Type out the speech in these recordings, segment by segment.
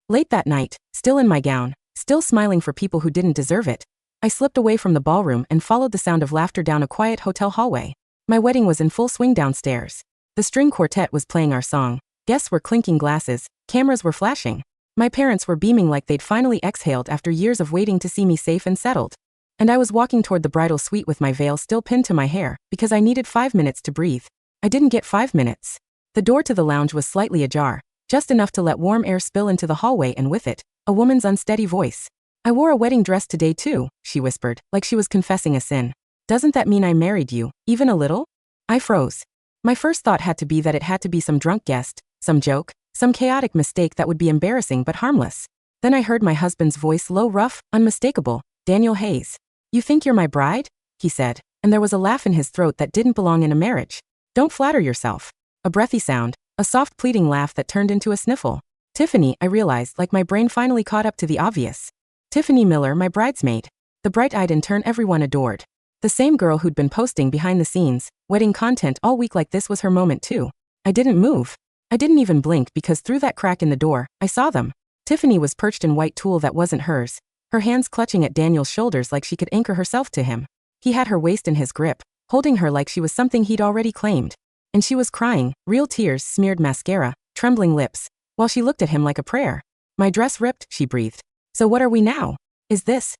Late that night, still in my gown, still smiling for people who didn't deserve it, I slipped away from the ballroom and followed the sound of laughter down a quiet hotel hallway. My wedding was in full swing downstairs. The string quartet was playing our song. Guests were clinking glasses, cameras were flashing. My parents were beaming like they'd finally exhaled after years of waiting to see me safe and settled. And I was walking toward the bridal suite with my veil still pinned to my hair, because I needed 5 minutes to breathe. I didn't get 5 minutes. The door to the lounge was slightly ajar, just enough to let warm air spill into the hallway, and with it, a woman's unsteady voice. "I wore a wedding dress today too," she whispered, like she was confessing a sin. "Doesn't that mean I married you, even a little?" I froze. My first thought had to be that it had to be some drunk guest, some joke, some chaotic mistake that would be embarrassing but harmless. Then I heard my husband's voice, low, rough, unmistakable. "Daniel Hayes. You think you're my bride?" he said, and there was a laugh in his throat that didn't belong in a marriage. "Don't flatter yourself." A breathy sound, a soft pleading laugh that turned into a sniffle. Tiffany, I realized, like my brain finally caught up to the obvious. Tiffany Miller, my bridesmaid. The bright-eyed intern everyone adored. The same girl who'd been posting behind the scenes, wedding content all week like this was her moment too. I didn't move. I didn't even blink because through that crack in the door, I saw them. Tiffany was perched in white tulle that wasn't hers, her hands clutching at Daniel's shoulders like she could anchor herself to him. He had her waist in his grip, holding her like she was something he'd already claimed. And she was crying, real tears, smeared mascara, trembling lips, while she looked at him like a prayer. "My dress ripped," she breathed. "So what are we now? Is this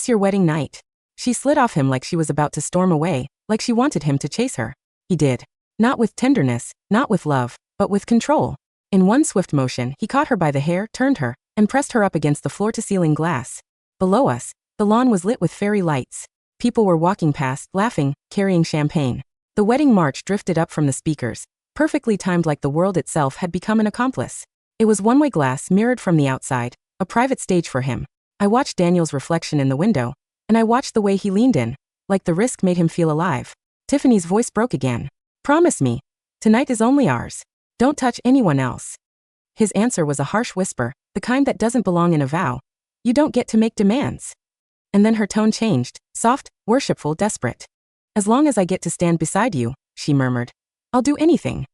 your wedding night?" She slid off him like she was about to storm away, like she wanted him to chase her. He did. Not with tenderness, not with love, but with control. In one swift motion, he caught her by the hair, turned her, and pressed her up against the floor-to-ceiling glass. Below us, the lawn was lit with fairy lights. People were walking past, laughing, carrying champagne. The wedding march drifted up from the speakers, perfectly timed like the world itself had become an accomplice. It was one-way glass mirrored from the outside, a private stage for him. I watched Daniel's reflection in the window, and I watched the way he leaned in, like the risk made him feel alive. Tiffany's voice broke again. "Promise me. Tonight is only ours. Don't touch anyone else." His answer was a harsh whisper, the kind that doesn't belong in a vow. "You don't get to make demands." And then her tone changed, soft, worshipful, desperate. "As long as I get to stand beside you," she murmured, "I'll do anything."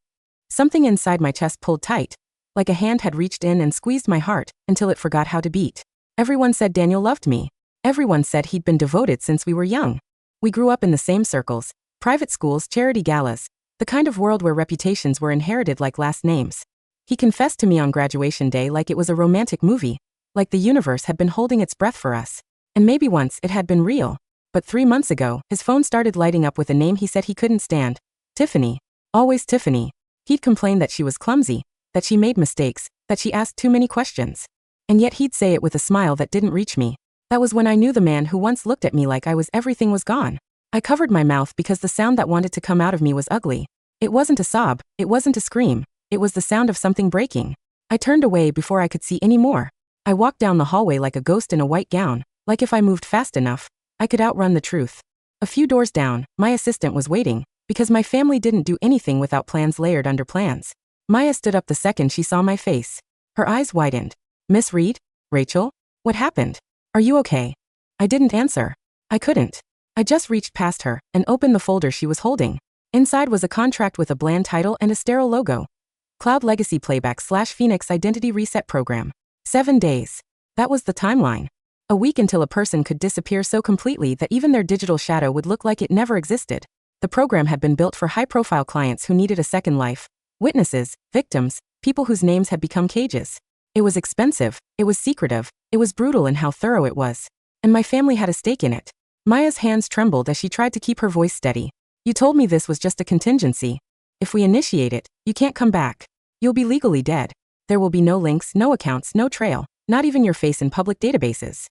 Something inside my chest pulled tight, like a hand had reached in and squeezed my heart until it forgot how to beat. Everyone said Daniel loved me. Everyone said he'd been devoted since we were young. We grew up in the same circles, private schools, charity galas, the kind of world where reputations were inherited like last names. He confessed to me on graduation day like it was a romantic movie, like the universe had been holding its breath for us. And maybe once it had been real. But 3 months ago, his phone started lighting up with a name he said he couldn't stand. Tiffany. Always Tiffany. He'd complain that she was clumsy, that she made mistakes, that she asked too many questions. And yet he'd say it with a smile that didn't reach me. That was when I knew the man who once looked at me like everything was gone. I covered my mouth because the sound that wanted to come out of me was ugly. It wasn't a sob, it wasn't a scream, it was the sound of something breaking. I turned away before I could see any more. I walked down the hallway like a ghost in a white gown, like if I moved fast enough, I could outrun the truth. A few doors down, my assistant was waiting, because my family didn't do anything without plans layered under plans. Maya stood up the second she saw my face. Her eyes widened. "Miss Reed? Rachel? What happened? Are you okay?" I didn't answer. I couldn't. I just reached past her and opened the folder she was holding. Inside was a contract with a bland title and a sterile logo. Cloud Legacy Playback/Phoenix Identity Reset Program. 7 days. That was the timeline. A week until a person could disappear so completely that even their digital shadow would look like it never existed. The program had been built for high-profile clients who needed a second life. Witnesses, victims, people whose names had become cages. It was expensive, it was secretive, it was brutal in how thorough it was. And my family had a stake in it. Maya's hands trembled as she tried to keep her voice steady. "You told me this was just a contingency. If we initiate it, you can't come back. You'll be legally dead. There will be no links, no accounts, no trail, not even your face in public databases."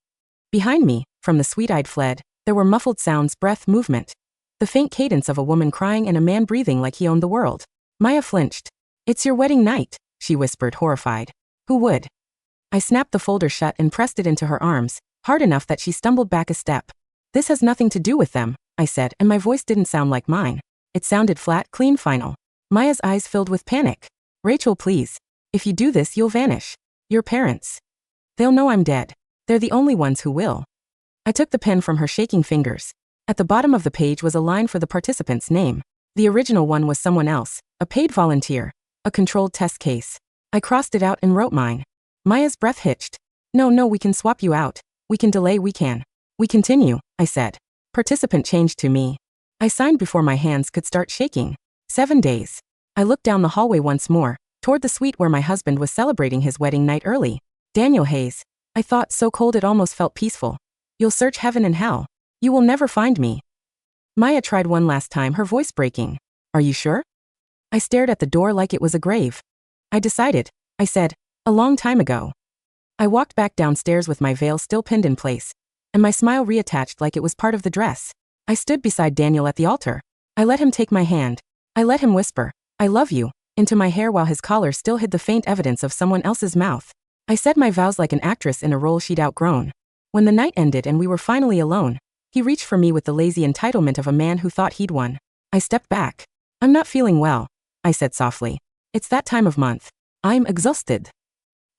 Behind me, from the sweet-eyed fled, there were muffled sounds, breath, movement. The faint cadence of a woman crying and a man breathing like he owned the world. Maya flinched. "It's your wedding night," she whispered, horrified. "Who would?" I snapped the folder shut and pressed it into her arms, hard enough that she stumbled back a step. "This has nothing to do with them," I said, and my voice didn't sound like mine. It sounded flat, clean, final. Maya's eyes filled with panic. "Rachel, please. If you do this, you'll vanish. Your parents. They'll know I'm dead. They're the only ones who will." I took the pen from her shaking fingers. At the bottom of the page was a line for the participant's name. The original one was someone else, a paid volunteer, a controlled test case. I crossed it out and wrote mine. Maya's breath hitched. No, we can swap you out. We can delay, we can. We continue, I said. Participant changed to me. I signed before my hands could start shaking. 7 days. I looked down the hallway once more, toward the suite where my husband was celebrating his wedding night early. Daniel Hayes. I thought, so cold it almost felt peaceful. You'll search heaven and hell. You will never find me. Maya tried one last time, her voice breaking. Are you sure? I stared at the door like it was a grave. I decided, I said, a long time ago. I walked back downstairs with my veil still pinned in place, and my smile reattached like it was part of the dress. I stood beside Daniel at the altar. I let him take my hand. I let him whisper, I love you, into my hair while his collar still hid the faint evidence of someone else's mouth. I said my vows like an actress in a role she'd outgrown. When the night ended and we were finally alone, he reached for me with the lazy entitlement of a man who thought he'd won. I stepped back. I'm not feeling well, I said softly. It's that time of month. I'm exhausted.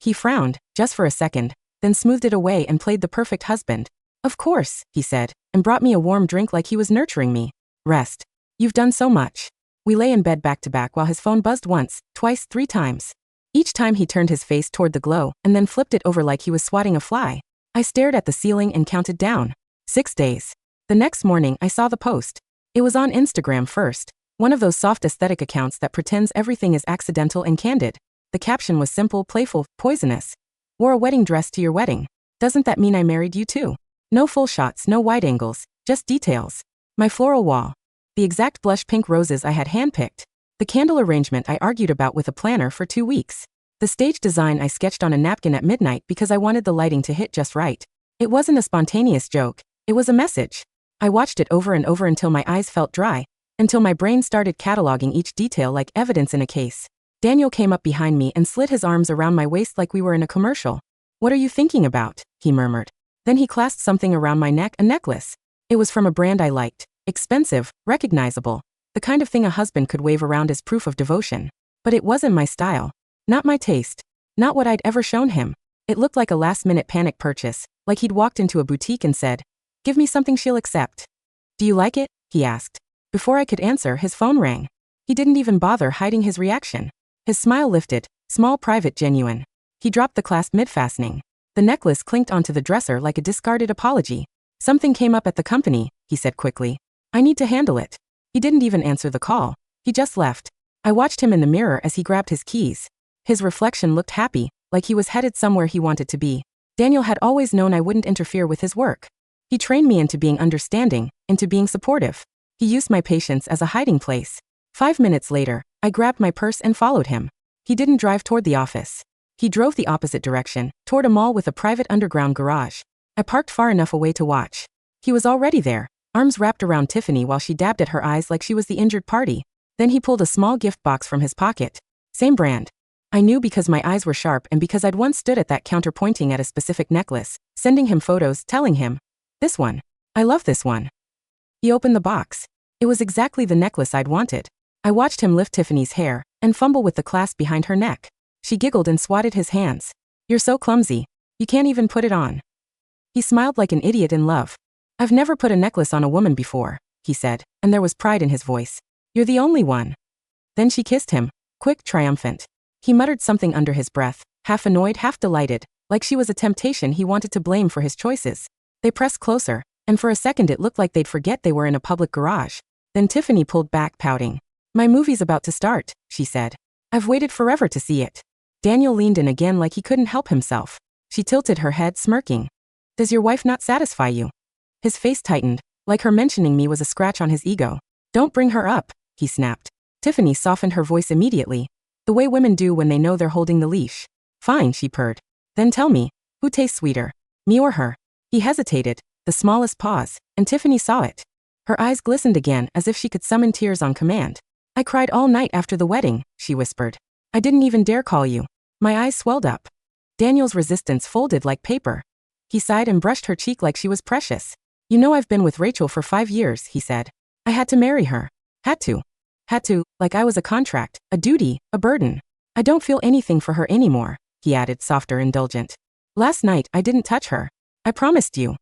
He frowned, just for a second, then smoothed it away and played the perfect husband. Of course, he said, and brought me a warm drink like he was nurturing me. Rest. You've done so much. We lay in bed back to back while his phone buzzed once, twice, 3 times. Each time he turned his face toward the glow and then flipped it over like he was swatting a fly. I stared at the ceiling and counted down. 6 days. The next morning I saw the post. It was on Instagram first, one of those soft aesthetic accounts that pretends everything is accidental and candid. The caption was simple, playful, poisonous. Wore a wedding dress to your wedding. Doesn't that mean I married you too? No full shots, no wide angles, just details. My floral wall. The exact blush pink roses I had handpicked. The candle arrangement I argued about with a planner for 2 weeks. The stage design I sketched on a napkin at midnight because I wanted the lighting to hit just right. It wasn't a spontaneous joke, it was a message. I watched it over and over until my eyes felt dry, until my brain started cataloging each detail like evidence in a case. Daniel came up behind me and slid his arms around my waist like we were in a commercial. What are you thinking about? He murmured. Then he clasped something around my neck, a necklace. It was from a brand I liked. Expensive, recognizable. The kind of thing a husband could wave around as proof of devotion. But it wasn't my style. Not my taste. Not what I'd ever shown him. It looked like a last-minute panic purchase, like he'd walked into a boutique and said, give me something she'll accept. Do you like it? He asked. Before I could answer, his phone rang. He didn't even bother hiding his reaction. His smile lifted, small, private, genuine. He dropped the clasp mid-fastening. The necklace clinked onto the dresser like a discarded apology. Something came up at the company, he said quickly. I need to handle it. He didn't even answer the call. He just left. I watched him in the mirror as he grabbed his keys. His reflection looked happy, like he was headed somewhere he wanted to be. Daniel had always known I wouldn't interfere with his work. He trained me into being understanding, into being supportive. He used my patience as a hiding place. 5 minutes later, I grabbed my purse and followed him. He didn't drive toward the office. He drove the opposite direction, toward a mall with a private underground garage. I parked far enough away to watch. He was already there, arms wrapped around Tiffany while she dabbed at her eyes like she was the injured party. Then he pulled a small gift box from his pocket. Same brand. I knew because my eyes were sharp and because I'd once stood at that counter pointing at a specific necklace, sending him photos, telling him, this one. I love this one. He opened the box. It was exactly the necklace I'd wanted. I watched him lift Tiffany's hair and fumble with the clasp behind her neck. She giggled and swatted his hands. You're so clumsy. You can't even put it on. He smiled like an idiot in love. I've never put a necklace on a woman before, he said, and there was pride in his voice. You're the only one. Then she kissed him, quick, triumphant. He muttered something under his breath, half annoyed, half delighted, like she was a temptation he wanted to blame for his choices. They pressed closer, and for a second it looked like they'd forget they were in a public garage. Then Tiffany pulled back, pouting. My movie's about to start, she said. I've waited forever to see it. Daniel leaned in again like he couldn't help himself. She tilted her head, smirking. Does your wife not satisfy you? His face tightened, like her mentioning me was a scratch on his ego. Don't bring her up, he snapped. Tiffany softened her voice immediately, the way women do when they know they're holding the leash. Fine, she purred. Then tell me, who tastes sweeter, me or her? He hesitated, the smallest pause, and Tiffany saw it. Her eyes glistened again as if she could summon tears on command. I cried all night after the wedding, she whispered. I didn't even dare call you. My eyes swelled up. Daniel's resistance folded like paper. He sighed and brushed her cheek like she was precious. You know I've been with Rachel for 5 years, he said. I had to marry her. Had to, like I was a contract, a duty, a burden. I don't feel anything for her anymore, he added, softer, indulgent. Last night I didn't touch her. I promised you.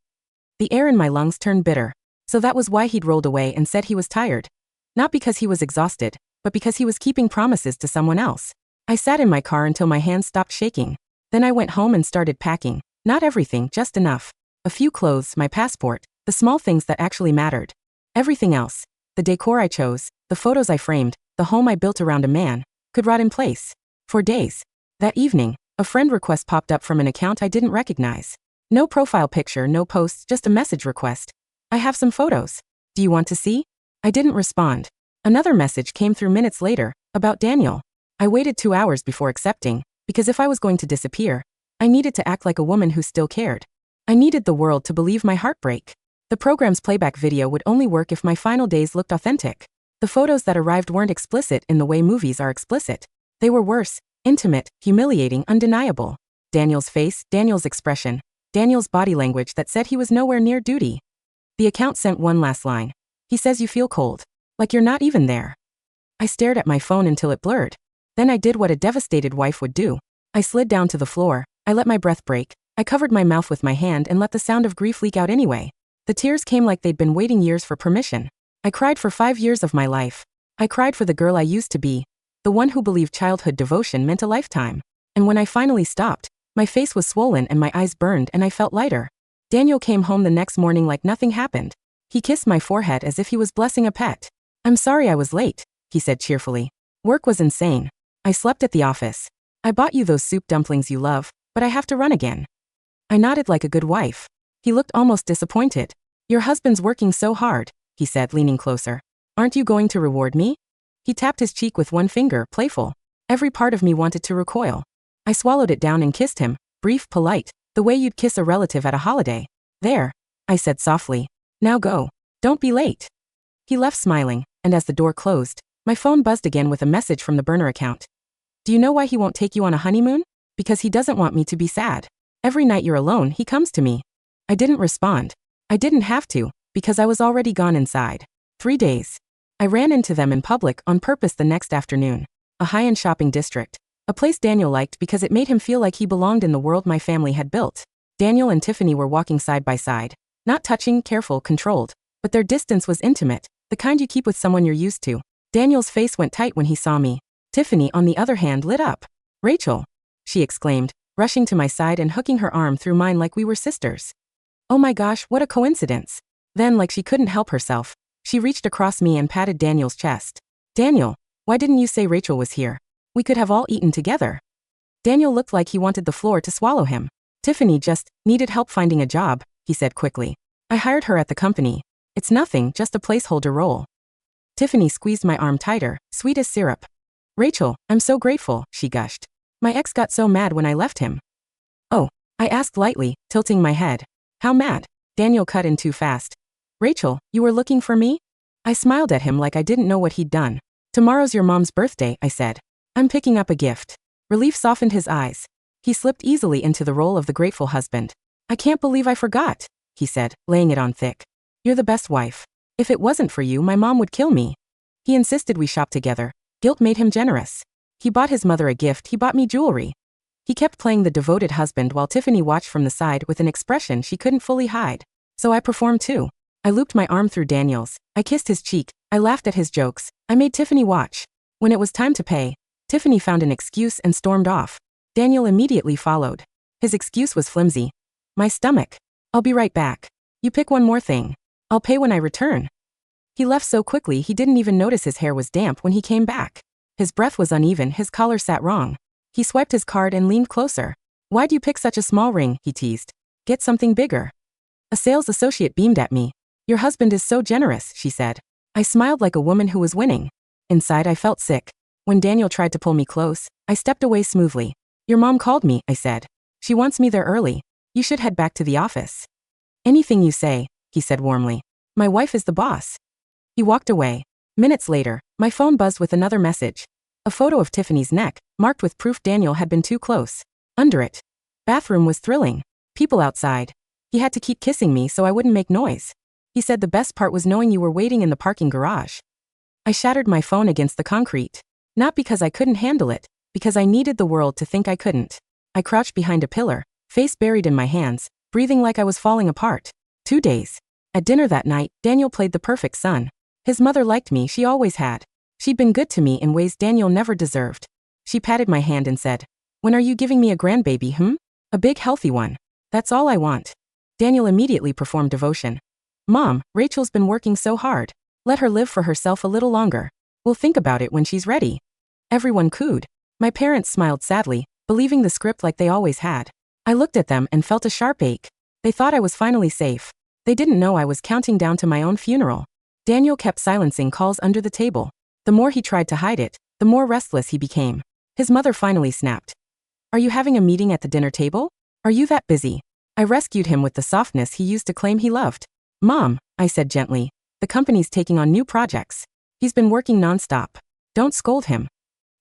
The air in my lungs turned bitter. So that was why he'd rolled away and said he was tired. Not because he was exhausted, but because he was keeping promises to someone else. I sat in my car until my hands stopped shaking. Then I went home and started packing. Not everything, just enough. A few clothes, my passport, the small things that actually mattered. Everything else, the decor I chose, the photos I framed, the home I built around a man, could rot in place. For days. That evening, a friend request popped up from an account I didn't recognize. No profile picture, no posts, just a message request. I have some photos. Do you want to see? I didn't respond. Another message came through minutes later, about Daniel. I waited 2 hours before accepting, because if I was going to disappear, I needed to act like a woman who still cared. I needed the world to believe my heartbreak. The program's playback video would only work if my final days looked authentic. The photos that arrived weren't explicit in the way movies are explicit. They were worse, intimate, humiliating, undeniable. Daniel's face, Daniel's expression, Daniel's body language that said he was nowhere near duty. The account sent one last line. He says you feel cold. Like you're not even there. I stared at my phone until it blurred. Then I did what a devastated wife would do. I slid down to the floor. I let my breath break. I covered my mouth with my hand and let the sound of grief leak out anyway. The tears came like they'd been waiting years for permission. I cried for 5 years of my life. I cried for the girl I used to be. The one who believed childhood devotion meant a lifetime. And when I finally stopped, my face was swollen and my eyes burned and I felt lighter. Daniel came home the next morning like nothing happened. He kissed my forehead as if he was blessing a pet. I'm sorry I was late, he said cheerfully. Work was insane. I slept at the office. I bought you those soup dumplings you love, but I have to run again. I nodded like a good wife. He looked almost disappointed. Your husband's working so hard, he said, leaning closer. Aren't you going to reward me? He tapped his cheek with one finger, playful. Every part of me wanted to recoil. I swallowed it down and kissed him, brief, polite, the way you'd kiss a relative at a holiday. There, I said softly. Now go. Don't be late. He left smiling, and as the door closed, my phone buzzed again with a message from the burner account. Do you know why he won't take you on a honeymoon? Because he doesn't want me to be sad. Every night you're alone, he comes to me. I didn't respond. I didn't have to, because I was already gone inside. 3 days. I ran into them in public on purpose the next afternoon. A high-end shopping district. A place Daniel liked because it made him feel like he belonged in the world my family had built. Daniel and Tiffany were walking side by side. Not touching, careful, controlled. But their distance was intimate, the kind you keep with someone you're used to. Daniel's face went tight when he saw me. Tiffany, on the other hand, lit up. Rachel, she exclaimed, rushing to my side and hooking her arm through mine like we were sisters. Oh my gosh, what a coincidence. Then, like she couldn't help herself, she reached across me and patted Daniel's chest. Daniel, why didn't you say Rachel was here? We could have all eaten together. Daniel looked like he wanted the floor to swallow him. Tiffany just needed help finding a job, he said quickly. I hired her at the company. It's nothing, just a placeholder role. Tiffany squeezed my arm tighter, sweet as syrup. Rachel, I'm so grateful, she gushed. My ex got so mad when I left him. Oh, I asked lightly, tilting my head. How mad? Daniel cut in too fast. Rachel, you were looking for me? I smiled at him like I didn't know what he'd done. Tomorrow's your mom's birthday, I said. I'm picking up a gift. Relief softened his eyes. He slipped easily into the role of the grateful husband. I can't believe I forgot, he said, laying it on thick. You're the best wife. If it wasn't for you, my mom would kill me. He insisted we shop together. Guilt made him generous. He bought his mother a gift, he bought me jewelry. He kept playing the devoted husband while Tiffany watched from the side with an expression she couldn't fully hide. So I performed too. I looped my arm through Daniel's. I kissed his cheek. I laughed at his jokes. I made Tiffany watch. When it was time to pay, Tiffany found an excuse and stormed off. Daniel immediately followed. His excuse was flimsy. My stomach. I'll be right back. You pick one more thing. I'll pay when I return. He left so quickly he didn't even notice his hair was damp when he came back. His breath was uneven, his collar sat wrong. He swiped his card and leaned closer. Why'd you pick such a small ring, he teased. Get something bigger. A sales associate beamed at me. Your husband is so generous, she said. I smiled like a woman who was winning. Inside I felt sick. When Daniel tried to pull me close, I stepped away smoothly. Your mom called me, I said. She wants me there early. You should head back to the office. Anything you say, he said warmly. My wife is the boss. He walked away. Minutes later, my phone buzzed with another message. A photo of Tiffany's neck, marked with proof Daniel had been too close. Under it. Bathroom was thrilling. People outside. He had to keep kissing me so I wouldn't make noise. He said the best part was knowing you were waiting in the parking garage. I shattered my phone against the concrete. Not because I couldn't handle it, because I needed the world to think I couldn't. I crouched behind a pillar, face buried in my hands, breathing like I was falling apart. 2 days. At dinner that night, Daniel played the perfect son. His mother liked me, she always had. She'd been good to me in ways Daniel never deserved. She patted my hand and said, When are you giving me a grandbaby, A big healthy one. That's all I want. Daniel immediately performed devotion. Mom, Rachel's been working so hard. Let her live for herself a little longer. We'll think about it when she's ready. Everyone cooed. My parents smiled sadly, believing the script like they always had. I looked at them and felt a sharp ache. They thought I was finally safe. They didn't know I was counting down to my own funeral. Daniel kept silencing calls under the table. The more he tried to hide it, the more restless he became. His mother finally snapped. Are you having a meeting at the dinner table? Are you that busy? I rescued him with the softness he used to claim he loved. Mom, I said gently, the company's taking on new projects. He's been working nonstop. Don't scold him.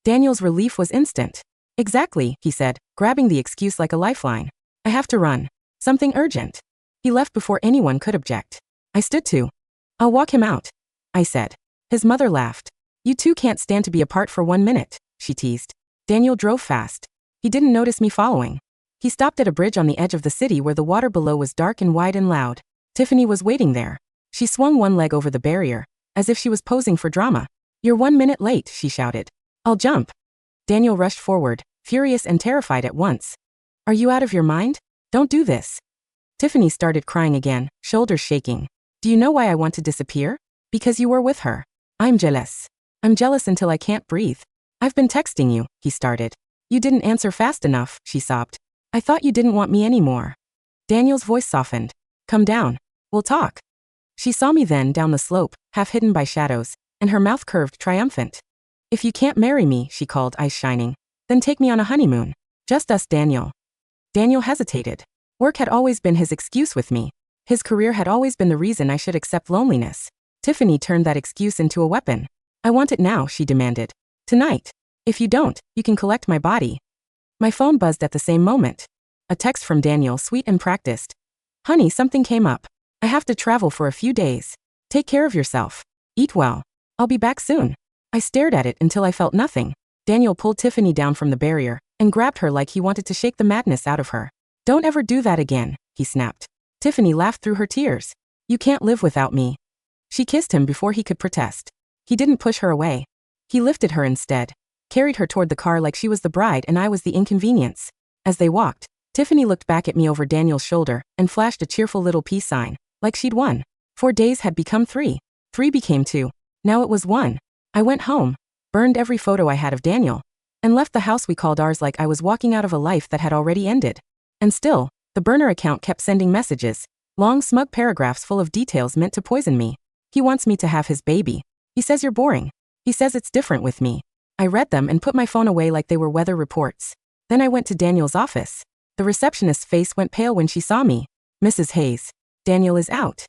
Daniel's relief was instant. Exactly, he said, grabbing the excuse like a lifeline. I have to run. Something urgent. He left before anyone could object. I stood to. I'll walk him out, I said. His mother laughed. You two can't stand to be apart for 1 minute, she teased. Daniel drove fast. He didn't notice me following. He stopped at a bridge on the edge of the city where the water below was dark and wide and loud. Tiffany was waiting there. She swung one leg over the barrier, as if she was posing for drama. You're 1 minute late, she shouted. I'll jump. Daniel rushed forward, furious and terrified at once. Are you out of your mind? Don't do this. Tiffany started crying again, shoulders shaking. Do you know why I want to disappear? Because you were with her. I'm jealous. I'm jealous until I can't breathe. I've been texting you, he started. You didn't answer fast enough, she sobbed. I thought you didn't want me anymore. Daniel's voice softened. Come down. We'll talk. She saw me then down the slope, half hidden by shadows, and her mouth curved triumphant. If you can't marry me, she called, eyes shining, then take me on a honeymoon. Just us, Daniel. Daniel hesitated. Work had always been his excuse with me. His career had always been the reason I should accept loneliness. Tiffany turned that excuse into a weapon. I want it now, she demanded. Tonight. If you don't, you can collect my body. My phone buzzed at the same moment. A text from Daniel, sweet and practiced. Honey, something came up. I have to travel for a few days. Take care of yourself. Eat well. I'll be back soon. I stared at it until I felt nothing. Daniel pulled Tiffany down from the barrier and grabbed her like he wanted to shake the madness out of her. Don't ever do that again, he snapped. Tiffany laughed through her tears. You can't live without me. She kissed him before he could protest. He didn't push her away. He lifted her instead, carried her toward the car like she was the bride and I was the inconvenience. As they walked, Tiffany looked back at me over Daniel's shoulder and flashed a cheerful little peace sign, like she'd won. 4 days had become 3. 3 became 2. Now it was 1. I went home, burned every photo I had of Daniel, and left the house we called ours like I was walking out of a life that had already ended. And still, the burner account kept sending messages, long smug paragraphs full of details meant to poison me. He wants me to have his baby. He says you're boring. He says it's different with me. I read them and put my phone away like they were weather reports. Then I went to Daniel's office. The receptionist's face went pale when she saw me. Mrs. Hayes, Daniel is out.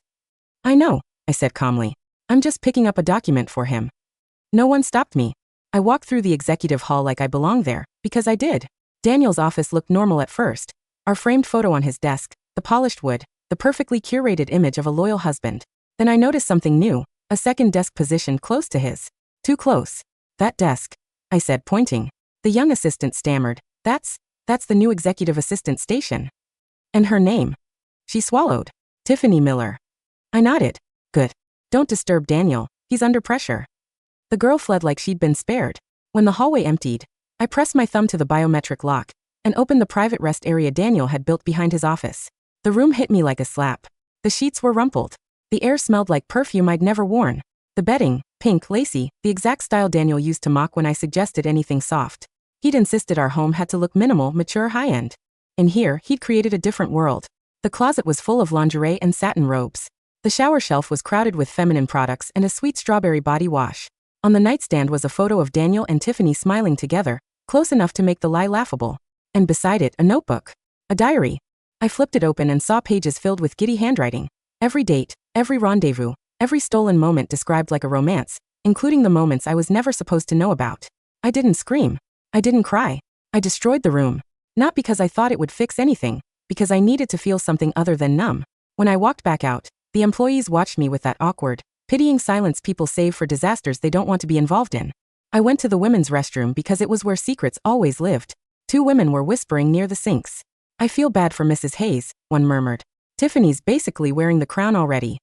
I know, I said calmly. I'm just picking up a document for him. No one stopped me. I walked through the executive hall like I belonged there, because I did. Daniel's office looked normal at first. Our framed photo on his desk, the polished wood, the perfectly curated image of a loyal husband. Then I noticed something new, a second desk positioned close to his. Too close. That desk, I said, pointing. The young assistant stammered. That's the new executive assistant station. And her name? She swallowed. Tiffany Miller. I nodded. Good. Don't disturb Daniel. He's under pressure. The girl fled like she'd been spared. When the hallway emptied, I pressed my thumb to the biometric lock and opened the private rest area Daniel had built behind his office. The room hit me like a slap. The sheets were rumpled. The air smelled like perfume I'd never worn. The bedding, pink, lacy, the exact style Daniel used to mock when I suggested anything soft. He'd insisted our home had to look minimal, mature, high-end. In here, he'd created a different world. The closet was full of lingerie and satin robes. The shower shelf was crowded with feminine products and a sweet strawberry body wash. On the nightstand was a photo of Daniel and Tiffany smiling together, close enough to make the lie laughable. And beside it, a notebook. A diary. I flipped it open and saw pages filled with giddy handwriting. Every date, every rendezvous, every stolen moment described like a romance, including the moments I was never supposed to know about. I didn't scream. I didn't cry. I destroyed the room. Not because I thought it would fix anything, because I needed to feel something other than numb. When I walked back out, the employees watched me with that awkward, pitying silence people save for disasters they don't want to be involved in. I went to the women's restroom because it was where secrets always lived. 2 women were whispering near the sinks. I feel bad for Mrs. Hayes, one murmured. Tiffany's basically wearing the crown already.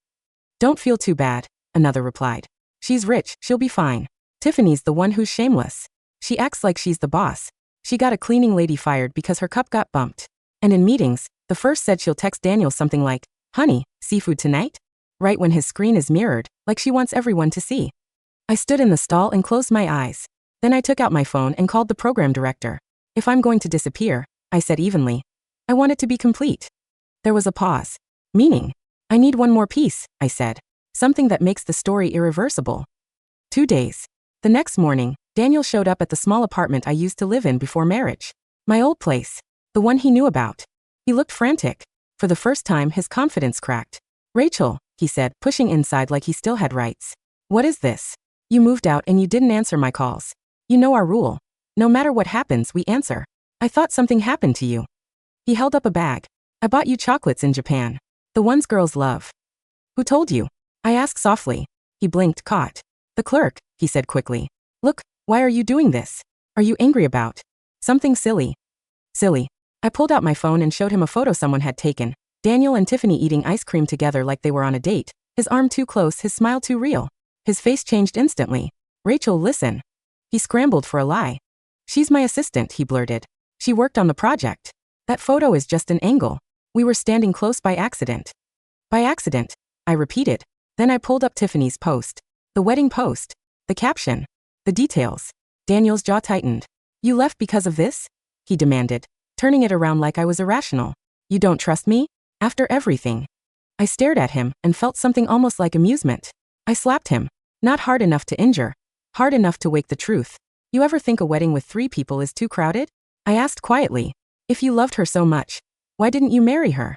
Don't feel too bad, another replied. She's rich, she'll be fine. Tiffany's the one who's shameless. She acts like she's the boss. She got a cleaning lady fired because her cup got bumped. And in meetings, the first said she'll text Daniel something like, "Honey, seafood tonight?" Right when his screen is mirrored, like she wants everyone to see. I stood in the stall and closed my eyes. Then I took out my phone and called the program director. "If I'm going to disappear," I said evenly, "I want it to be complete." There was a pause. "Meaning?" "I need one more piece," I said. "Something that makes the story irreversible." 2 days. The next morning, Daniel showed up at the small apartment I used to live in before marriage. My old place. The one he knew about. He looked frantic. For the first time, his confidence cracked. "Rachel," he said, pushing inside like he still had rights. "What is this? You moved out and you didn't answer my calls. You know our rule. No matter what happens, we answer. I thought something happened to you." He held up a bag. "I bought you chocolates in Japan. The ones girls love." "Who told you?" I asked softly. He blinked, caught. "The clerk," he said quickly. "Look, why are you doing this? Are you angry about something silly?" "Silly." I pulled out my phone and showed him a photo someone had taken. Daniel and Tiffany eating ice cream together like they were on a date. His arm too close, his smile too real. His face changed instantly. "Rachel, listen." He scrambled for a lie. "She's my assistant," he blurted. "She worked on the project. That photo is just an angle. We were standing close by accident." "By accident," I repeated. Then I pulled up Tiffany's post. The wedding post. The caption. The details. Daniel's jaw tightened. "You left because of this?" he demanded, turning it around like I was irrational. "You don't trust me? After everything?" I stared at him and felt something almost like amusement. I slapped him. Not hard enough to injure. Hard enough to wake the truth. "You ever think a wedding with 3 people is too crowded?" I asked quietly. "If you loved her so much, why didn't you marry her?"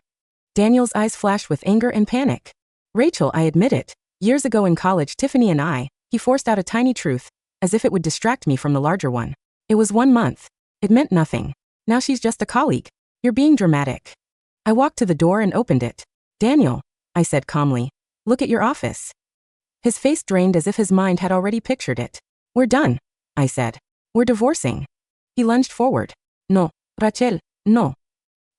Daniel's eyes flashed with anger and panic. "Rachel, I admit it. Years ago in college, Tiffany and I," he forced out a tiny truth, as if it would distract me from the larger one. "It was 1 month. It meant nothing. Now she's just a colleague. You're being dramatic." I walked to the door and opened it. "Daniel," I said calmly, "look at your office." His face drained as if his mind had already pictured it. "We're done," I said. "We're divorcing." He lunged forward. "No, Rachel, no."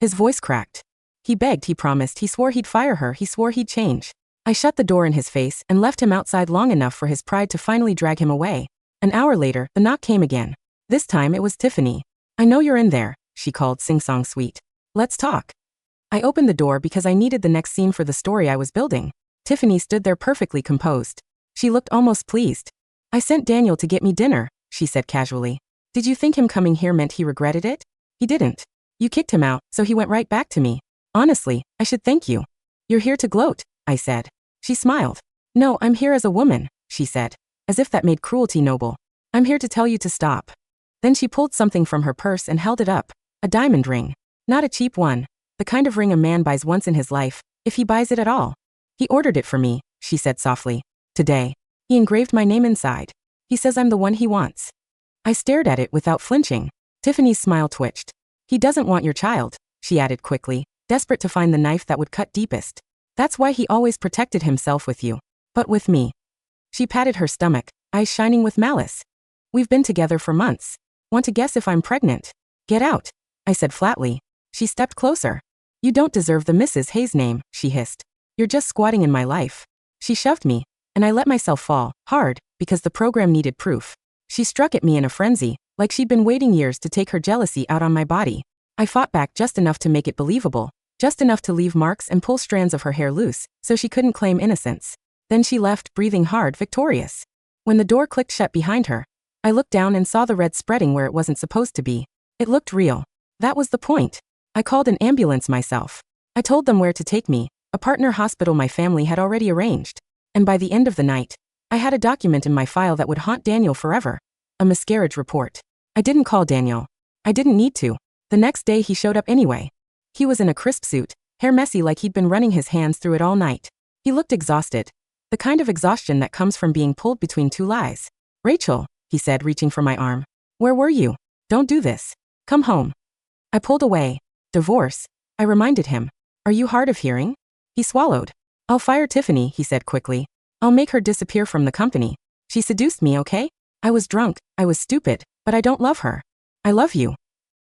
His voice cracked. He begged, he promised, he swore he'd fire her, he swore he'd change. I shut the door in his face and left him outside long enough for his pride to finally drag him away. An hour later, the knock came again. This time it was Tiffany. "I know you're in there," she called, sing-song sweet. "Let's talk." I opened the door because I needed the next scene for the story I was building. Tiffany stood there perfectly composed. She looked almost pleased. "I sent Daniel to get me dinner," she said casually. "Did you think him coming here meant he regretted it? He didn't. You kicked him out, so he went right back to me. Honestly, I should thank you." "You're here to gloat," I said. She smiled. "No, I'm here as a woman," she said, as if that made cruelty noble. "I'm here to tell you to stop." Then she pulled something from her purse and held it up. A diamond ring. Not a cheap one. The kind of ring a man buys once in his life, if he buys it at all. "He ordered it for me," she said softly. "Today. He engraved my name inside. He says I'm the one he wants." I stared at it without flinching. Tiffany's smile twitched. "He doesn't want your child," she added quickly, desperate to find the knife that would cut deepest. "That's why he always protected himself with you. But with me." She patted her stomach, eyes shining with malice. "We've been together for months. Want to guess if I'm pregnant?" "Get out," I said flatly. She stepped closer. "You don't deserve the Mrs. Hayes name," she hissed. "You're just squatting in my life." She shoved me, and I let myself fall, hard, because the program needed proof. She struck at me in a frenzy, like she'd been waiting years to take her jealousy out on my body. I fought back just enough to make it believable, just enough to leave marks and pull strands of her hair loose, so she couldn't claim innocence. Then she left, breathing hard, victorious. When the door clicked shut behind her, I looked down and saw the red spreading where it wasn't supposed to be. It looked real. That was the point. I called an ambulance myself. I told them where to take me, a partner hospital my family had already arranged. And by the end of the night, I had a document in my file that would haunt Daniel forever. A miscarriage report. I didn't call Daniel. I didn't need to. The next day he showed up anyway. He was in a crisp suit, hair messy like he'd been running his hands through it all night. He looked exhausted. The kind of exhaustion that comes from being pulled between 2 lies. "Rachel," he said, reaching for my arm. "Where were you? Don't do this. Come home." I pulled away. "Divorce," I reminded him. "Are you hard of hearing?" He swallowed. "I'll fire Tiffany," he said quickly. "I'll make her disappear from the company. She seduced me, okay? I was drunk, I was stupid, but I don't love her. I love you."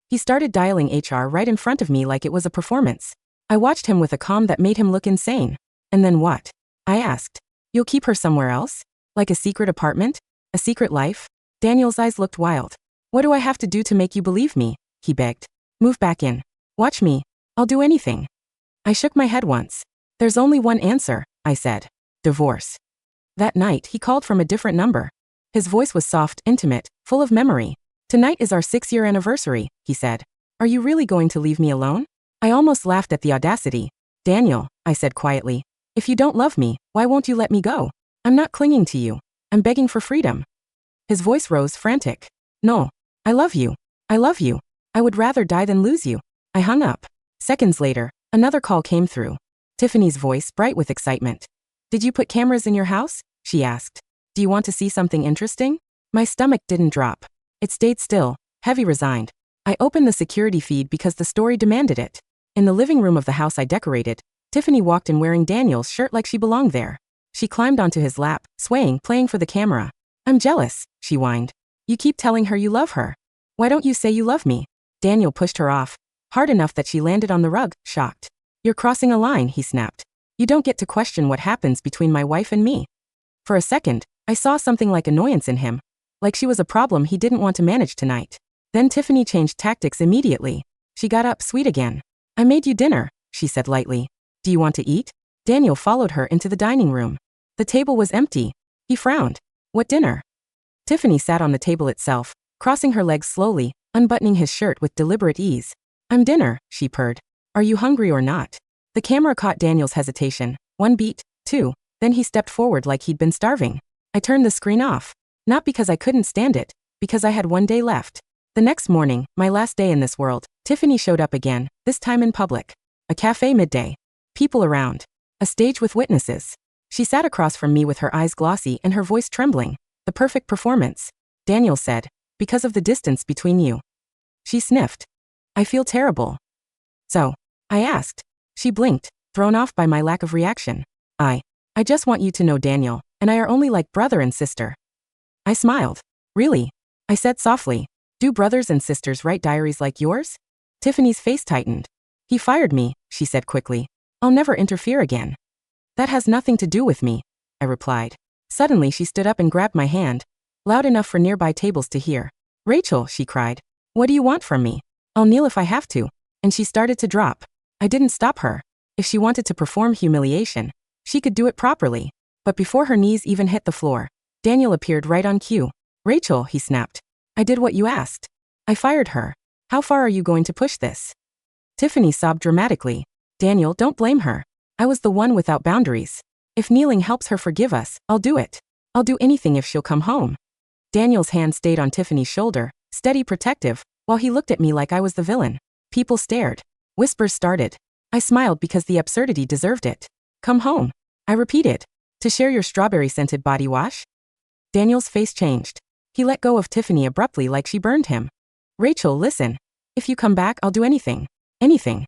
He started dialing HR right in front of me like it was a performance. I watched him with a calm that made him look insane. "And then what?" I asked. "You'll keep her somewhere else? Like a secret apartment? A secret life?" Daniel's eyes looked wild. What do I have to do to make you believe me? He begged. Move back in. Watch me. I'll do anything. I shook my head once. There's only one answer, I said. Divorce. That night, he called from a different number. His voice was soft, intimate, full of memory. Tonight is our 6-year anniversary, he said. Are you really going to leave me alone? I almost laughed at the audacity. Daniel, I said quietly, if you don't love me, why won't you let me go? I'm not clinging to you. I'm begging for freedom. His voice rose, frantic. No. I love you. I love you. I would rather die than lose you. I hung up. Seconds later, another call came through. Tiffany's voice, bright with excitement. Did you put cameras in your house? She asked. Do you want to see something interesting? My stomach didn't drop. It stayed still, heavy, resigned. I opened the security feed because the story demanded it. In the living room of the house I decorated, Tiffany walked in wearing Daniel's shirt like she belonged there. She climbed onto his lap, swaying, playing for the camera. I'm jealous, she whined. You keep telling her you love her. Why don't you say you love me? Daniel pushed her off, hard enough that she landed on the rug, shocked. You're crossing a line, he snapped. You don't get to question what happens between my wife and me. For a second, I saw something like annoyance in him, like she was a problem he didn't want to manage tonight. Then Tiffany changed tactics immediately. She got up, sweet again. I made you dinner, she said lightly. Do you want to eat? Daniel followed her into the dining room. The table was empty. He frowned. What dinner? Tiffany sat on the table itself, crossing her legs slowly, unbuttoning his shirt with deliberate ease. I'm dinner, she purred. Are you hungry or not? The camera caught Daniel's hesitation. 1 beat, 2, then he stepped forward like he'd been starving. I turned the screen off. Not because I couldn't stand it, because I had 1 day left. The next morning, my last day in this world, Tiffany showed up again, this time in public. A cafe midday. People around. A stage with witnesses. She sat across from me with her eyes glossy and her voice trembling. The perfect performance. Daniel said, because of the distance between you. She sniffed. I feel terrible. So? I asked. She blinked, thrown off by my lack of reaction. I just want you to know Daniel and I are only like brother and sister. I smiled. Really? I said softly. Do brothers and sisters write diaries like yours? Tiffany's face tightened. He fired me, she said quickly. I'll never interfere again. That has nothing to do with me, I replied. Suddenly she stood up and grabbed my hand, loud enough for nearby tables to hear. Rachel, she cried. What do you want from me? I'll kneel if I have to. And she started to drop. I didn't stop her. If she wanted to perform humiliation, she could do it properly. But before her knees even hit the floor, Daniel appeared right on cue. Rachel, he snapped. I did what you asked. I fired her. How far are you going to push this? Tiffany sobbed dramatically. Daniel, don't blame her. I was the one without boundaries. If kneeling helps her forgive us, I'll do it. I'll do anything if she'll come home. Daniel's hand stayed on Tiffany's shoulder, steady, protective, while he looked at me like I was the villain. People stared. Whispers started. I smiled because the absurdity deserved it. Come home. I repeated. To share your strawberry-scented body wash? Daniel's face changed. He let go of Tiffany abruptly like she burned him. Rachel, listen. If you come back, I'll do anything. Anything.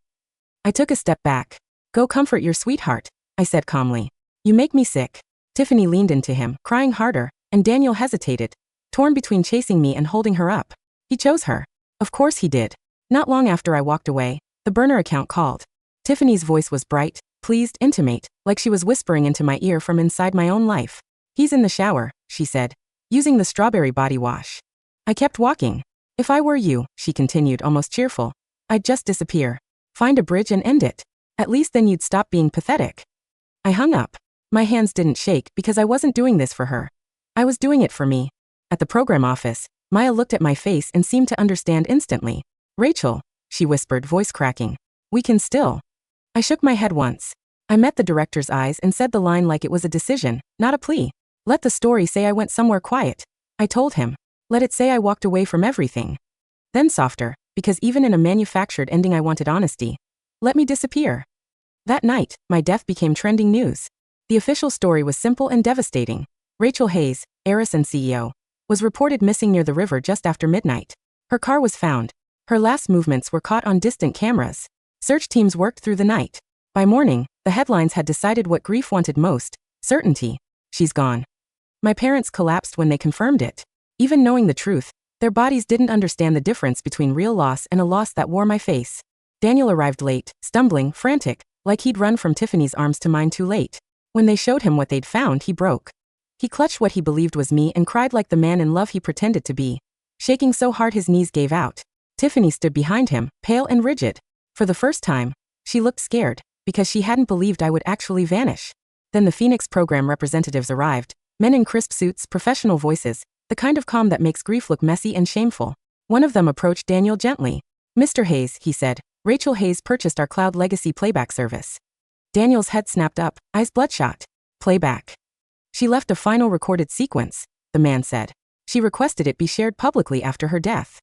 I took a step back. Go comfort your sweetheart, I said calmly. You make me sick. Tiffany leaned into him, crying harder, and Daniel hesitated, torn between chasing me and holding her up. He chose her. Of course he did. Not long after I walked away, the burner account called. Tiffany's voice was bright, pleased, intimate, like she was whispering into my ear from inside my own life. He's in the shower, she said, using the strawberry body wash. I kept walking. If I were you, she continued, almost cheerful, I'd just disappear. Find a bridge and end it. At least then you'd stop being pathetic. I hung up. My hands didn't shake because I wasn't doing this for her. I was doing it for me. At the program office, Maya looked at my face and seemed to understand instantly. Rachel, she whispered, voice cracking. We can still. I shook my head once. I met the director's eyes and said the line like it was a decision, not a plea. Let the story say I went somewhere quiet. I told him. Let it say I walked away from everything. Then softer, because even in a manufactured ending I wanted honesty. Let me disappear. That night, my death became trending news. The official story was simple and devastating. Rachel Hayes, heiress and CEO, was reported missing near the river just after midnight. Her car was found. Her last movements were caught on distant cameras. Search teams worked through the night. By morning, the headlines had decided what grief wanted most: certainty. She's gone. My parents collapsed when they confirmed it. Even knowing the truth, their bodies didn't understand the difference between real loss and a loss that wore my face. Daniel arrived late, stumbling, frantic, like he'd run from Tiffany's arms to mine too late. When they showed him what they'd found, he broke. He clutched what he believed was me and cried like the man in love he pretended to be. shaking so hard his knees gave out. Tiffany stood behind him, pale and rigid. For the first time, she looked scared, because she hadn't believed I would actually vanish. Then the Phoenix program representatives arrived, men in crisp suits, professional voices, the kind of calm that makes grief look messy and shameful. One of them approached Daniel gently. "Mr. Hayes," he said, "Rachel Hayes purchased our Cloud Legacy playback service." Daniel's head snapped up, eyes bloodshot. "Playback. She left a final recorded sequence," the man said. "She requested it be shared publicly after her death."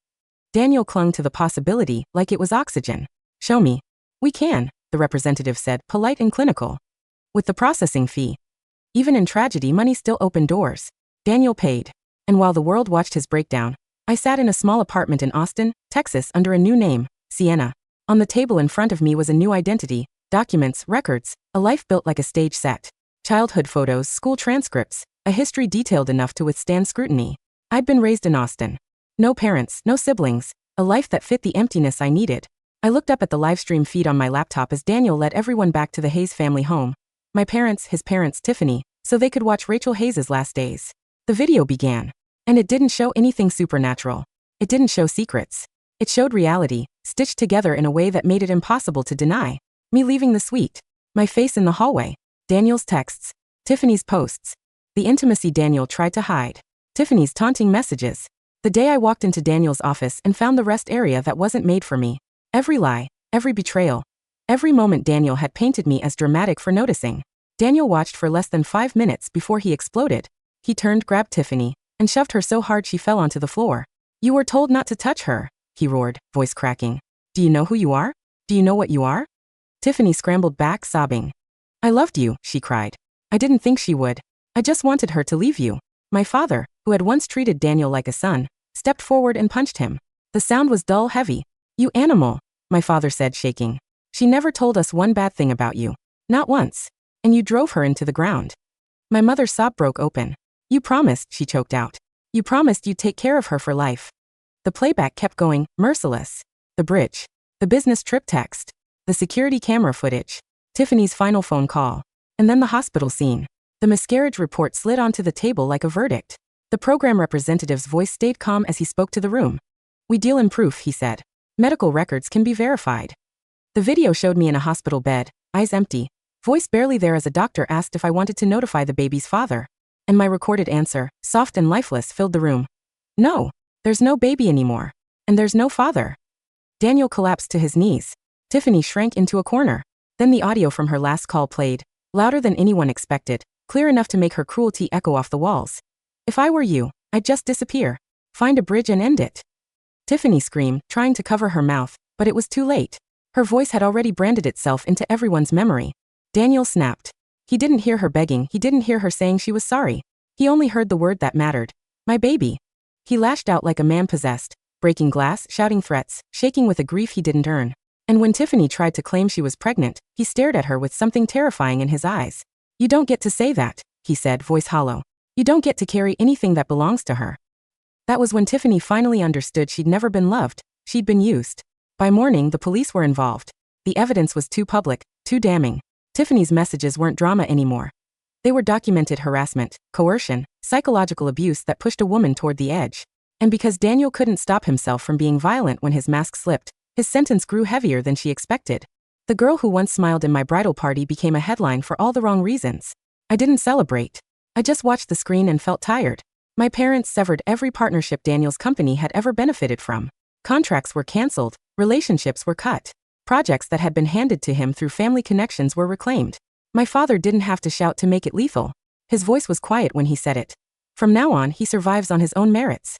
Daniel clung to the possibility like it was oxygen. "Show me." "We can," the representative said, polite and clinical. "With the processing fee." Even in tragedy, money still opened doors. Daniel paid. And while the world watched his breakdown, I sat in a small apartment in Austin, Texas under a new name, Sienna. On the table in front of me was a new identity, documents, records, a life built like a stage set. Childhood photos, school transcripts, a history detailed enough to withstand scrutiny. I'd been raised in Austin. No parents, no siblings, a life that fit the emptiness I needed. I looked up at the livestream feed on my laptop as Daniel led everyone back to the Hayes family home. My parents, his parents, Tiffany, so they could watch Rachel Hayes' last days. The video began. And it didn't show anything supernatural. It didn't show secrets. It showed reality, stitched together in a way that made it impossible to deny. Me leaving the suite. My face in the hallway. Daniel's texts. Tiffany's posts. The intimacy Daniel tried to hide. Tiffany's taunting messages. The day I walked into Daniel's office and found the rest area that wasn't made for me. Every lie, every betrayal. Every moment Daniel had painted me as dramatic for noticing. Daniel watched for less than 5 minutes before he exploded. He turned, grabbed Tiffany, and shoved her so hard she fell onto the floor. "You were told not to touch her," he roared, voice cracking. "Do you know who you are? Do you know what you are?" Tiffany scrambled back, sobbing. "I loved you," she cried. "I didn't think she would. I just wanted her to leave you." My father, who had once treated Daniel like a son, stepped forward and punched him. The sound was dull, heavy. "You animal," my father said, shaking. "She never told us one bad thing about you. Not once. And you drove her into the ground." My mother's sob broke open. "You promised," she choked out. "You promised you'd take care of her for life." The playback kept going, merciless. The bridge. The business trip text. The security camera footage. Tiffany's final phone call. And then the hospital scene. The miscarriage report slid onto the table like a verdict. The program representative's voice stayed calm as he spoke to the room. "We deal in proof," he said. "Medical records can be verified." The video showed me in a hospital bed, eyes empty, voice barely there as a doctor asked if I wanted to notify the baby's father. And my recorded answer, soft and lifeless, filled the room. "No, there's no baby anymore. And there's no father." Daniel collapsed to his knees. Tiffany shrank into a corner. Then the audio from her last call played, louder than anyone expected, clear enough to make her cruelty echo off the walls. "If I were you, I'd just disappear. Find a bridge and end it." Tiffany screamed, trying to cover her mouth, but it was too late. Her voice had already branded itself into everyone's memory. Daniel snapped. He didn't hear her begging, he didn't hear her saying she was sorry. He only heard the word that mattered. "My baby." He lashed out like a man possessed, breaking glass, shouting threats, shaking with a grief he didn't earn. And when Tiffany tried to claim she was pregnant, he stared at her with something terrifying in his eyes. "You don't get to say that," he said, voice hollow. "You don't get to carry anything that belongs to her." That was when Tiffany finally understood she'd never been loved, she'd been used. By morning, the police were involved. The evidence was too public, too damning. Tiffany's messages weren't drama anymore. They were documented harassment, coercion, psychological abuse that pushed a woman toward the edge. And because Daniel couldn't stop himself from being violent when his mask slipped, his sentence grew heavier than she expected. The girl who once smiled in my bridal party became a headline for all the wrong reasons. I didn't celebrate. I just watched the screen and felt tired. My parents severed every partnership Daniel's company had ever benefited from. Contracts were canceled, relationships were cut. Projects that had been handed to him through family connections were reclaimed. My father didn't have to shout to make it lethal. His voice was quiet when he said it. From now on, he survives on his own merits.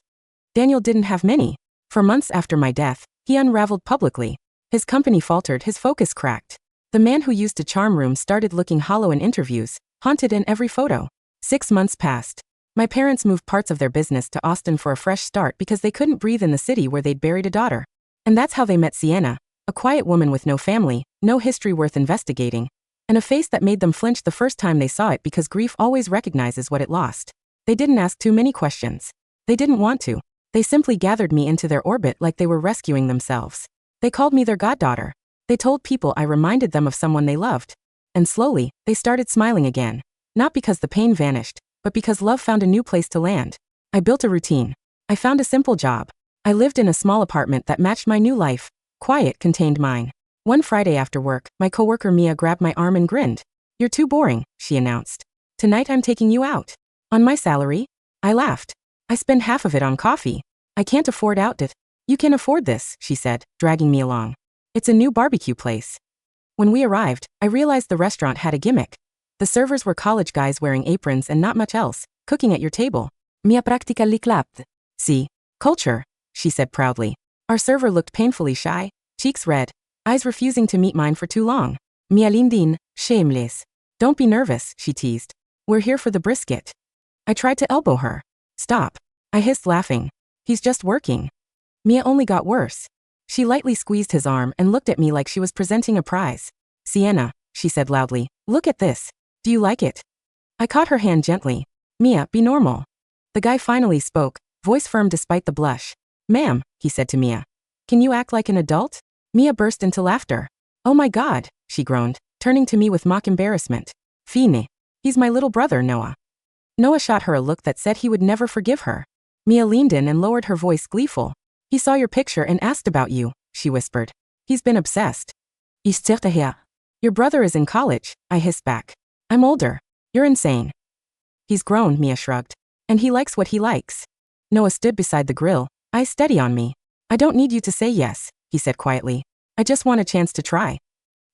Daniel didn't have many. For months after my death, he unraveled publicly. His company faltered, his focus cracked. The man who used to charm rooms started looking hollow in interviews, haunted in every photo. 6 months passed. My parents moved parts of their business to Austin for a fresh start because they couldn't breathe in the city where they'd buried a daughter. And that's how they met Sienna, a quiet woman with no family, no history worth investigating, and a face that made them flinch the first time they saw it because grief always recognizes what it lost. They didn't ask too many questions. They didn't want to. They simply gathered me into their orbit like they were rescuing themselves. They called me their goddaughter. They told people I reminded them of someone they loved. And slowly, they started smiling again. Not because the pain vanished, but because love found a new place to land. I built a routine. I found a simple job. I lived in a small apartment that matched my new life. Quiet contained mine. One Friday after work, my coworker Mia grabbed my arm and grinned. "You're too boring," she announced. "Tonight I'm taking you out." "On my salary?" I laughed. "I spend half of it on coffee. I can't afford out it." "You can afford this," she said, dragging me along. "It's a new barbecue place." When we arrived, I realized the restaurant had a gimmick. The servers were college guys wearing aprons and not much else, cooking at your table. Mia practically clapped. "See? Culture," she said proudly. Our server looked painfully shy, cheeks red, eyes refusing to meet mine for too long. "Mia lindin, shameless. Don't be nervous," she teased. "We're here for the brisket." I tried to elbow her. "Stop," I hissed, laughing. "He's just working." Mia only got worse. She lightly squeezed his arm and looked at me like she was presenting a prize. "Sienna," she said loudly, "look at this. Do you like it?" I caught her hand gently. "Mia, be normal." The guy finally spoke, voice firm despite the blush. "Ma'am," he said to Mia. "Can you act like an adult?" Mia burst into laughter. "Oh my God," she groaned, turning to me with mock embarrassment. "Fine. He's my little brother, Noah." Noah shot her a look that said he would never forgive her. Mia leaned in and lowered her voice, gleeful. "He saw your picture and asked about you," she whispered. "He's been obsessed." "Is hier. Your brother is in college," I hissed back. "I'm older. You're insane." "He's grown," Mia shrugged. "And he likes what he likes." Noah stood beside the grill, eyes steady on me. "I don't need you to say yes," he said quietly. "I just want a chance to try."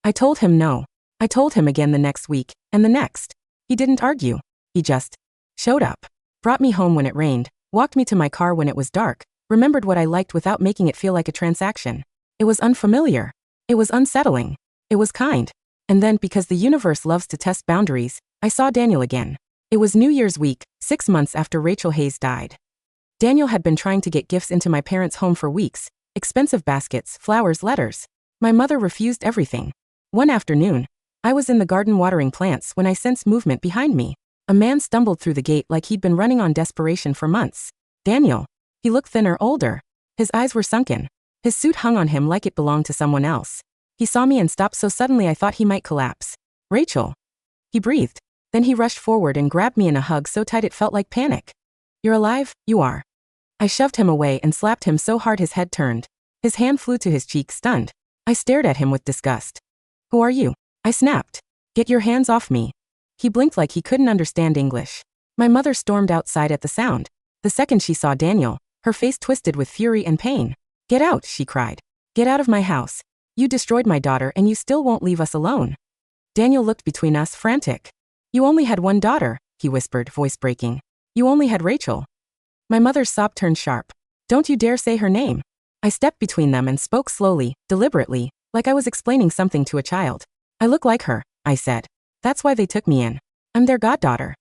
I told him no. I told him again the next week, and the next. He didn't argue. He just showed up, brought me home when it rained, walked me to my car when it was dark, remembered what I liked without making it feel like a transaction. It was unfamiliar. It was unsettling. It was kind. And then, because the universe loves to test boundaries, I saw Daniel again. It was New Year's week, 6 months after Rachel Hayes died. Daniel had been trying to get gifts into my parents' home for weeks. Expensive baskets, flowers, letters. My mother refused everything. One afternoon, I was in the garden watering plants when I sensed movement behind me. A man stumbled through the gate like he'd been running on desperation for months. Daniel. He looked thinner, older. His eyes were sunken. His suit hung on him like it belonged to someone else. He saw me and stopped so suddenly I thought he might collapse. "Rachel." He breathed. Then he rushed forward and grabbed me in a hug so tight it felt like panic. "You're alive, you are." I shoved him away and slapped him so hard his head turned. His hand flew to his cheek, stunned. I stared at him with disgust. "Who are you?" I snapped. "Get your hands off me." He blinked like he couldn't understand English. My mother stormed outside at the sound. The second she saw Daniel, her face twisted with fury and pain. "Get out," she cried. "Get out of my house. You destroyed my daughter and you still won't leave us alone." Daniel looked between us, frantic. "You only had one daughter," he whispered, voice breaking. "You only had Rachel." My mother's sob turned sharp. "Don't you dare say her name." I stepped between them and spoke slowly, deliberately, like I was explaining something to a child. "I look like her," I said. "That's why they took me in. I'm their goddaughter."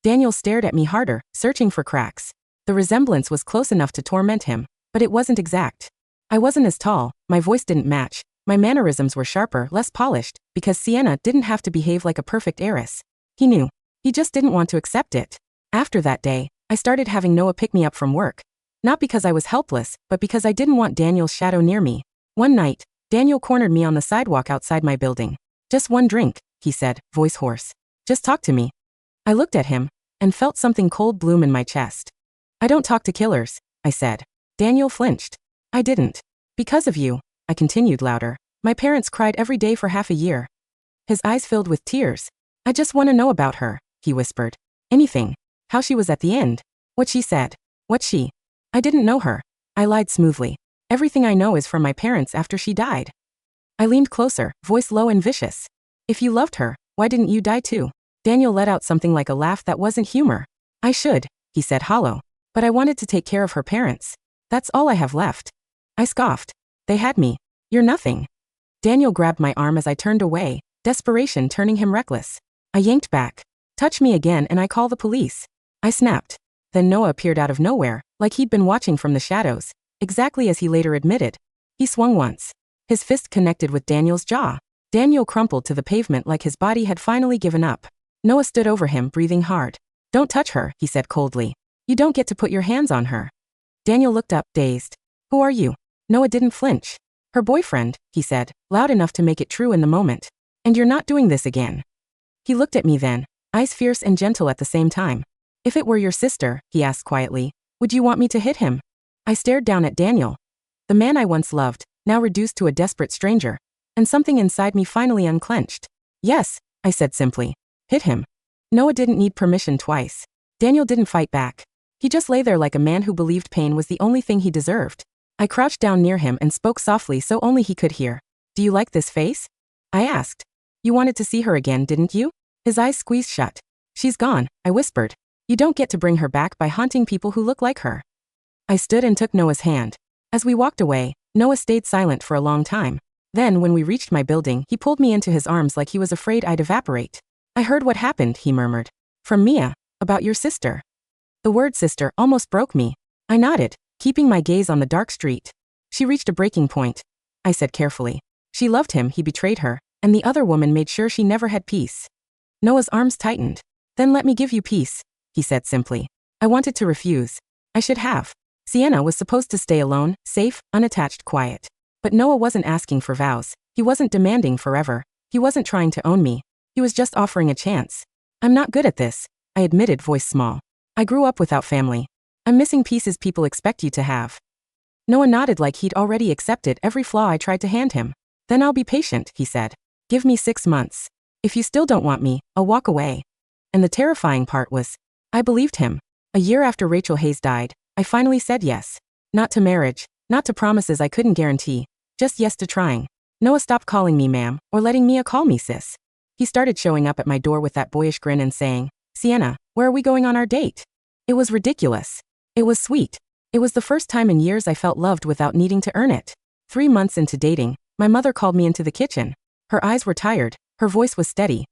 Daniel stared at me harder, searching for cracks. The resemblance was close enough to torment him, but it wasn't exact. I wasn't as tall, my voice didn't match, my mannerisms were sharper, less polished, because Sienna didn't have to behave like a perfect heiress. He knew. He just didn't want to accept it. After that day, I started having Noah pick me up from work. Not because I was helpless, but because I didn't want Daniel's shadow near me. One night, Daniel cornered me on the sidewalk outside my building. "Just one drink," he said, voice hoarse. "Just talk to me." I looked at him, and felt something cold bloom in my chest. "I don't talk to killers," I said. Daniel flinched. "I didn't. Because of you," I continued louder. "My parents cried every day for half a year." His eyes filled with tears. "I just want to know about her," he whispered. "Anything. How she was at the end. What she said. What she..." "I didn't know her." I lied smoothly. "Everything I know is from my parents after she died." I leaned closer, voice low and vicious. "If you loved her, why didn't you die too?" Daniel let out something like a laugh that wasn't humor. "I should," he said hollow. "But I wanted to take care of her parents. That's all I have left." I scoffed. "They had me. You're nothing." Daniel grabbed my arm as I turned away, desperation turning him reckless. I yanked back. "Touch me again and I call the police." I snapped. Then Noah appeared out of nowhere, like he'd been watching from the shadows, exactly as he later admitted. He swung once. His fist connected with Daniel's jaw. Daniel crumpled to the pavement like his body had finally given up. Noah stood over him, breathing hard. "Don't touch her," he said coldly. "You don't get to put your hands on her." Daniel looked up, dazed. "Who are you?" Noah didn't flinch. "Her boyfriend," he said, loud enough to make it true in the moment. "And you're not doing this again." He looked at me then, eyes fierce and gentle at the same time. "If it were your sister," he asked quietly, Would you want me to hit him? I stared down at Daniel. The man I once loved, now reduced to a desperate stranger. And something inside me finally unclenched. Yes, I said simply. Hit him. Noah didn't need permission twice. Daniel didn't fight back. He just lay there like a man who believed pain was the only thing he deserved. I crouched down near him and spoke softly so only he could hear. Do you like this face? I asked. You wanted to see her again, didn't you? His eyes squeezed shut. She's gone, I whispered. You don't get to bring her back by haunting people who look like her. I stood and took Noah's hand. As we walked away, Noah stayed silent for a long time. Then, when we reached my building, he pulled me into his arms like he was afraid I'd evaporate. I heard what happened, he murmured. From Mia, about your sister. The word sister almost broke me. I nodded, keeping my gaze on the dark street. She reached a breaking point. I said carefully. She loved him, he betrayed her, and the other woman made sure she never had peace. Noah's arms tightened. Then let me give you peace, he said simply. I wanted to refuse. I should have. Sienna was supposed to stay alone, safe, unattached, quiet. But Noah wasn't asking for vows. He wasn't demanding forever. He wasn't trying to own me. He was just offering a chance. I'm not good at this, I admitted, voice small. I grew up without family. I'm missing pieces people expect you to have. Noah nodded like he'd already accepted every flaw I tried to hand him. Then I'll be patient, he said. Give me 6 months. If you still don't want me, I'll walk away. And the terrifying part was, I believed him. A year after Rachel Hayes died, I finally said yes. Not to marriage, not to promises I couldn't guarantee, just yes to trying. Noah stopped calling me ma'am, or letting Mia call me sis. He started showing up at my door with that boyish grin and saying, Sienna, where are we going on our date? It was ridiculous. It was sweet. It was the first time in years I felt loved without needing to earn it. 3 months into dating, my mother called me into the kitchen. Her eyes were tired, her voice was steady.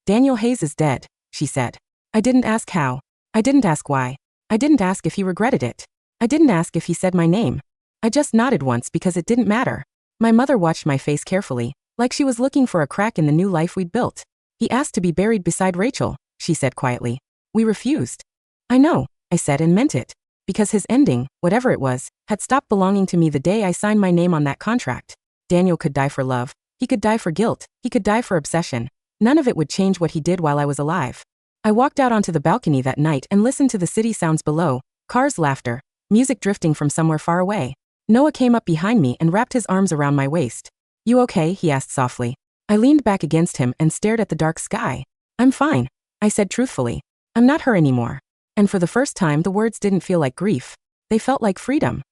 Daniel Hayes is dead, she said. I didn't ask how. I didn't ask why. I didn't ask if he regretted it. I didn't ask if he said my name. I just nodded once because it didn't matter. My mother watched my face carefully, like she was looking for a crack in the new life we'd built. He asked to be buried beside Rachel, she said quietly. We refused. I know, I said and meant it. Because his ending, whatever it was, had stopped belonging to me the day I signed my name on that contract. Daniel could die for love. He could die for guilt. He could die for obsession. None of it would change what he did while I was alive. I walked out onto the balcony that night and listened to the city sounds below, cars' laughter, music drifting from somewhere far away. Noah came up behind me and wrapped his arms around my waist. You okay? He asked softly. I leaned back against him and stared at the dark sky. I'm fine, I said truthfully. I'm not her anymore. And for the first time the words didn't feel like grief. They felt like freedom.